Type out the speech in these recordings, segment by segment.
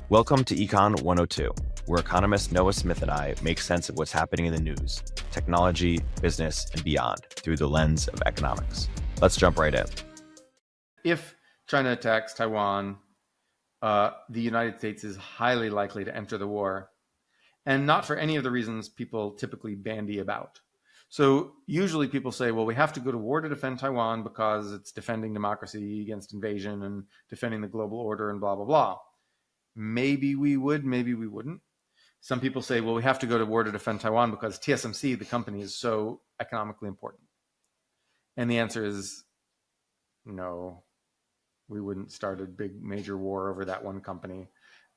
Welcome to Econ 102, where economist Noah Smith and I make sense of what's happening in the news, technology, business, and beyond through the lens of economics. Let's jump right in. If China attacks Taiwan, the United States is highly likely to enter the war, and not for any of the reasons people typically bandy about. So usually people say, well, we have to go to war to defend Taiwan because it's defending democracy against invasion and defending the global order and blah, blah, blah. Maybe we would, maybe we wouldn't. Some people say, well, we have to go to war to defend Taiwan because TSMC, the company, is so economically important. And the answer is no, we wouldn't start a big major war over that one company,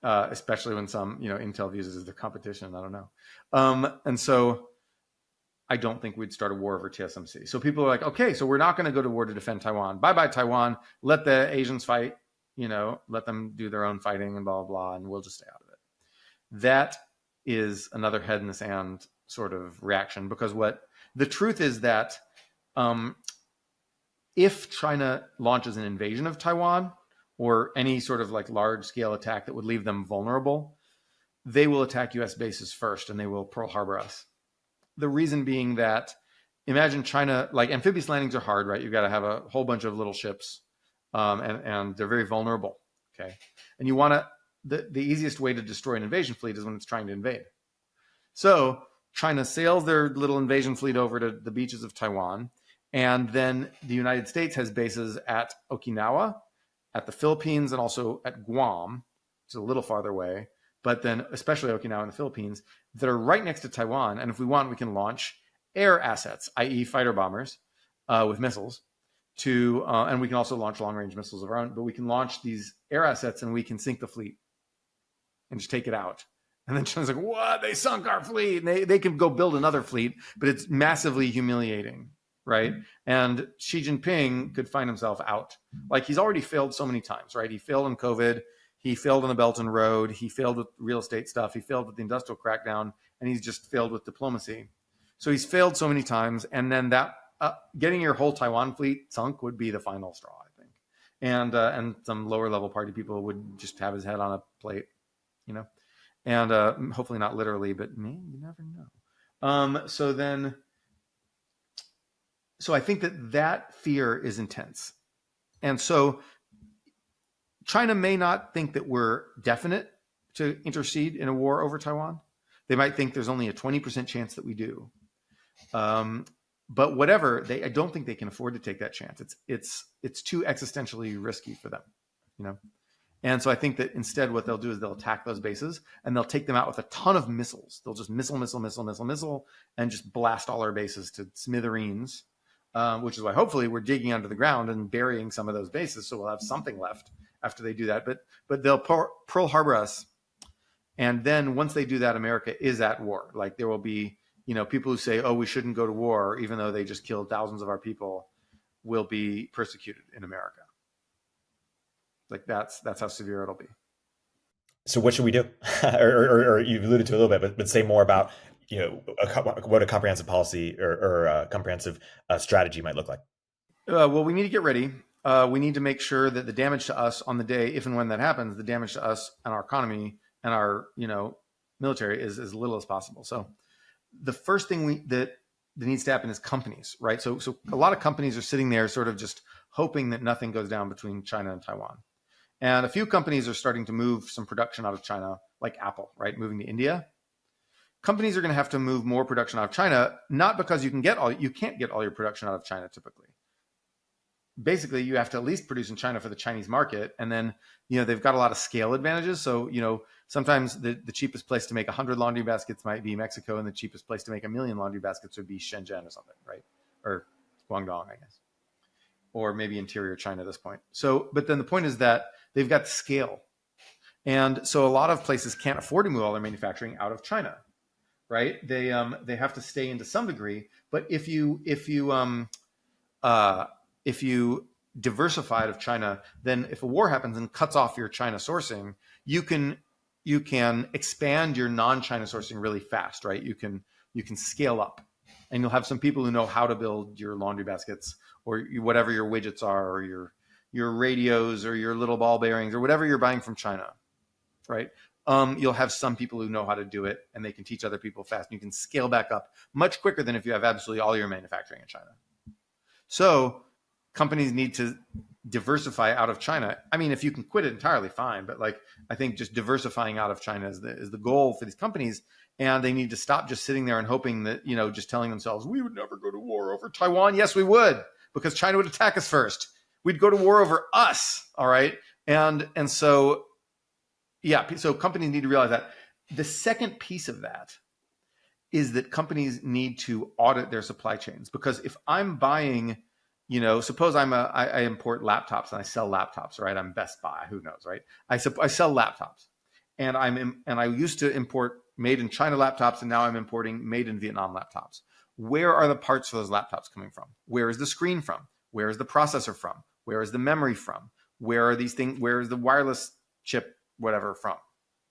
especially when some, Intel views it as the competition. I don't know. And so I don't think we'd start a war over TSMC. So people are like, okay, so we're not going to go to war to defend Taiwan. Bye-bye, Taiwan. Let the Asians fight. Let them do their own fighting and blah, blah, blah, and we'll just stay out of it. That is another head in the sand sort of reaction, because what the truth is that if China launches an invasion of Taiwan or any sort of like large scale attack that would leave them vulnerable, they will attack US bases first and they will Pearl Harbor us. The reason being that, imagine China, like amphibious landings are hard, right? You've got to have a whole bunch of little ships. And they're very vulnerable. Okay. And you want to, the easiest way to destroy an invasion fleet is when it's trying to invade. So China sails their little invasion fleet over to the beaches of Taiwan. And then the United States has bases at Okinawa, at the Philippines, and also at Guam, which is a little farther away, but then especially Okinawa and the Philippines that are right next to Taiwan. And if we want, we can launch air assets, i.e. fighter bombers with missiles. And we can also launch long-range missiles of our own, but we can launch these air assets and we can sink the fleet and just take it out. And then China's like, what? They sunk our fleet. And they can go build another fleet, but it's massively humiliating, right? And Xi Jinping could find himself out. Like, he's already failed so many times, right? He failed in COVID. He failed on the Belt and Road. He failed with real estate stuff. He failed with the industrial crackdown, and he's just failed with diplomacy. So he's failed so many times. And then getting your whole Taiwan fleet sunk would be the final straw, I think. And some lower level party people would just have his head on a plate, and hopefully not literally, but you never know. So I think that fear is intense. And so China may not think that we're definite to intercede in a war over Taiwan. They might think there's only a 20% chance that we do. But whatever, I don't think they can afford to take that chance. It's too existentially risky for them, And so I think that instead what they'll do is they'll attack those bases and they'll take them out with a ton of missiles. They'll just missile, and just blast all our bases to smithereens, which is why hopefully we're digging under the ground and burying some of those bases, so we'll have something left after they do that. But they'll Pearl Harbor us, and then once they do that, America is at war. Like, there will be people who say, oh, we shouldn't go to war, even though they just killed thousands of our people, will be persecuted in America. Like, that's how severe it'll be. So what should we do? or you've alluded to a little bit, but say more about, what a comprehensive policy or a comprehensive strategy might look like. Well, we need to get ready. We need to make sure that the damage to us on the day, if and when that happens, the damage to us and our economy and our, military is as little as possible. So the first thing that needs to happen is companies, right? So a lot of companies are sitting there sort of just hoping that nothing goes down between China and Taiwan. And a few companies are starting to move some production out of China, like Apple, right? Moving to India. Companies are going to have to move more production out of China, not because you can't get all your production out of China typically. Basically, you have to at least produce in China for the Chinese market. And then, they've got a lot of scale advantages. So, sometimes the cheapest place to make 100 laundry baskets might be Mexico, and the cheapest place to make 1 million laundry baskets would be Shenzhen or something, right? Or Guangdong, I guess. Or maybe interior China at this point. So, but then the point is that they've got scale. And so a lot of places can't afford to move all their manufacturing out of China, right? They have to stay in to some degree. But if you diversify out of China, then if a war happens and cuts off your China sourcing, you can expand your non-China sourcing really fast, right? You can scale up, and you'll have some people who know how to build your laundry baskets or whatever your widgets are, or your radios or your little ball bearings or whatever you're buying from China. right? You'll have some people who know how to do it and they can teach other people fast. And you can scale back up much quicker than if you have absolutely all your manufacturing in China. So companies need to diversify out of China. I mean, if you can quit it entirely, fine. But like, I think just diversifying out of China is the goal for these companies. And they need to stop just sitting there and hoping that, just telling themselves, we would never go to war over Taiwan. Yes, we would, because China would attack us first. We'd go to war over us. All right. And so, yeah, so companies need to realize that. The second piece of that is that companies need to audit their supply chains, because if I'm buying, suppose I import laptops and I sell laptops, right? I'm Best Buy, who knows, right? I sell laptops, and I used to import made in China laptops, and now I'm importing made in Vietnam laptops. Where are the parts for those laptops coming from? Where is the screen from? Where is the processor from? Where is the memory from? Where are these things? Where is the wireless chip, whatever, from?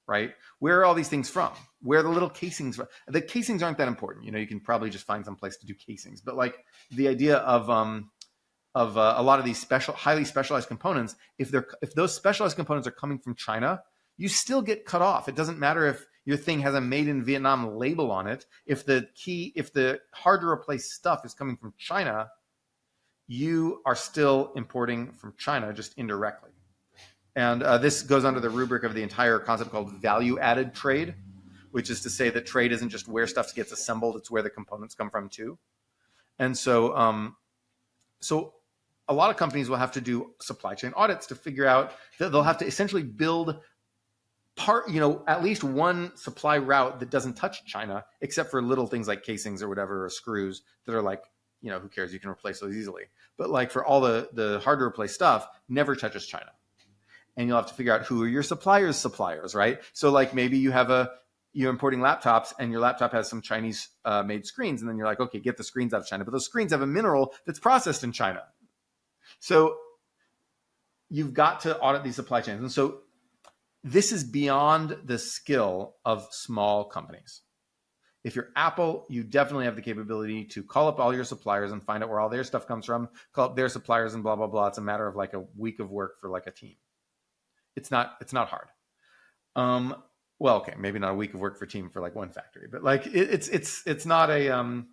Right? Where are all these things from? Where are the little casings from? The casings aren't that important. You can probably just find some place to do casings. But like the idea of a lot of these highly specialized components, if those specialized components are coming from China, you still get cut off. It doesn't matter if your thing has a made in Vietnam label on it. If the hard to replace stuff is coming from China, you are still importing from China, just indirectly. And this goes under the rubric of the entire concept called value-added trade, which is to say that trade isn't just where stuff gets assembled, it's where the components come from too. And so, so a lot of companies will have to do supply chain audits to figure out that they'll have to essentially build at least one supply route that doesn't touch China, except for little things like casings or whatever, or screws that are like, who cares? You can replace those easily. But like for all the hard to replace stuff, never touches China. And you'll have to figure out who are your suppliers, right? So like maybe you're importing laptops and your laptop has some Chinese made screens, and then you're like, okay, get the screens out of China. But those screens have a mineral that's processed in China. So you've got to audit these supply chains. And so this is beyond the skill of small companies. If you're Apple, you definitely have the capability to call up all your suppliers and find out where all their stuff comes from, call up their suppliers and blah, blah, blah. It's a matter of like a week of work for like a team. It's not hard. Well, okay, maybe not a week of work for a team for like one factory, but like it's not a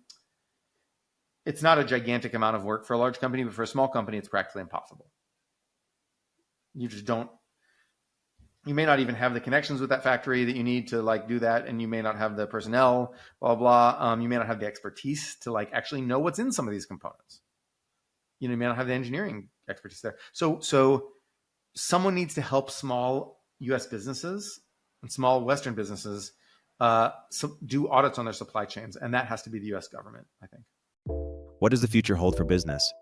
gigantic amount of work for a large company, but for a small company, it's practically impossible. You just don't. You may not even have the connections with that factory that you need to like do that, and you may not have the personnel, blah blah. You may not have the expertise to like actually know what's in some of these components. You may not have the engineering expertise there. So someone needs to help small U.S. businesses and small Western businesses do audits on their supply chains, and that has to be the U.S. government, I think. What does the future hold for business?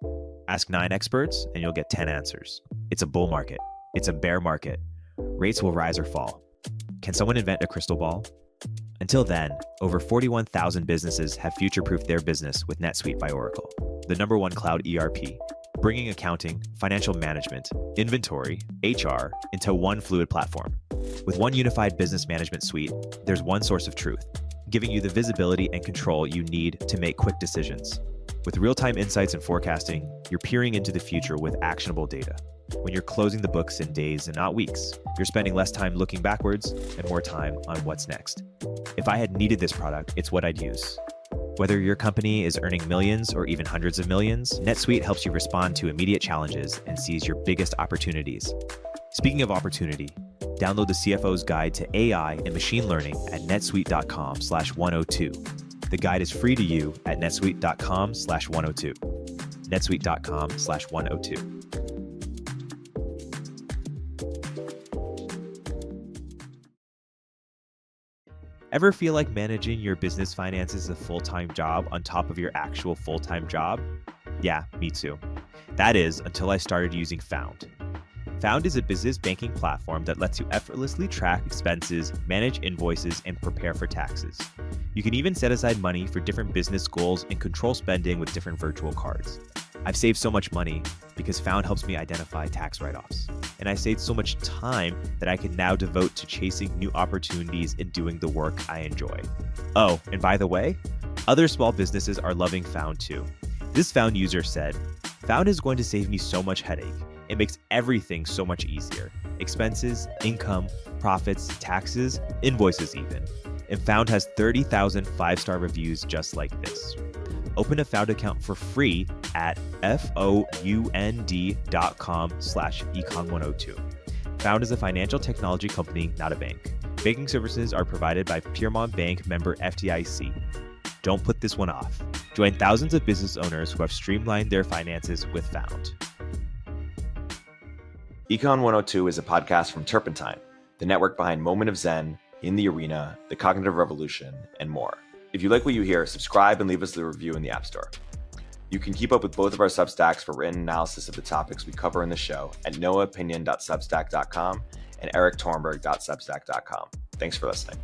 Ask 9 experts and you'll get 10 answers. It's a bull market. It's a bear market. Rates will rise or fall. Can someone invent a crystal ball? Until then, over 41,000 businesses have future-proofed their business with NetSuite by Oracle, the #1 cloud ERP, bringing accounting, financial management, inventory, HR into one fluid platform. With one unified business management suite, there's one source of truth, giving you the visibility and control you need to make quick decisions. With real-time insights and forecasting, you're peering into the future with actionable data. When you're closing the books in days and not weeks, you're spending less time looking backwards and more time on what's next. If I had needed this product, it's what I'd use. Whether your company is earning millions or even hundreds of millions, NetSuite helps you respond to immediate challenges and seize your biggest opportunities. Speaking of opportunity, download the CFO's Guide to AI and Machine Learning at netsuite.com/102. The guide is free to you at netsuite.com/102. netsuite.com/102. Ever feel like managing your business finances is a full-time job on top of your actual full-time job? Yeah, me too. That is, until I started using Found. Found is a business banking platform that lets you effortlessly track expenses, manage invoices, and prepare for taxes. You can even set aside money for different business goals and control spending with different virtual cards. I've saved so much money because Found helps me identify tax write-offs. And I saved so much time that I can now devote to chasing new opportunities and doing the work I enjoy. Oh, and by the way, other small businesses are loving Found too. This Found user said, "Found is going to save me so much headache. It makes everything so much easier. expenses, income, profits, taxes, invoices even. And Found has 30,000 five-star reviews just like this. Open a Found account for free at found.com/econ102. Found is a financial technology company, not a bank. Banking services are provided by Piermont Bank, member FDIC. Don't put this one off. Join thousands of business owners who have streamlined their finances with Found. Econ 102 is a podcast from Turpentine, the network behind Moment of Zen, In the Arena, The Cognitive Revolution, and more. If you like what you hear, subscribe and leave us a review in the App Store. You can keep up with both of our Substacks for written analysis of the topics we cover in the show at noahopinion.substack.com and eriktorenberg.substack.com. Thanks for listening.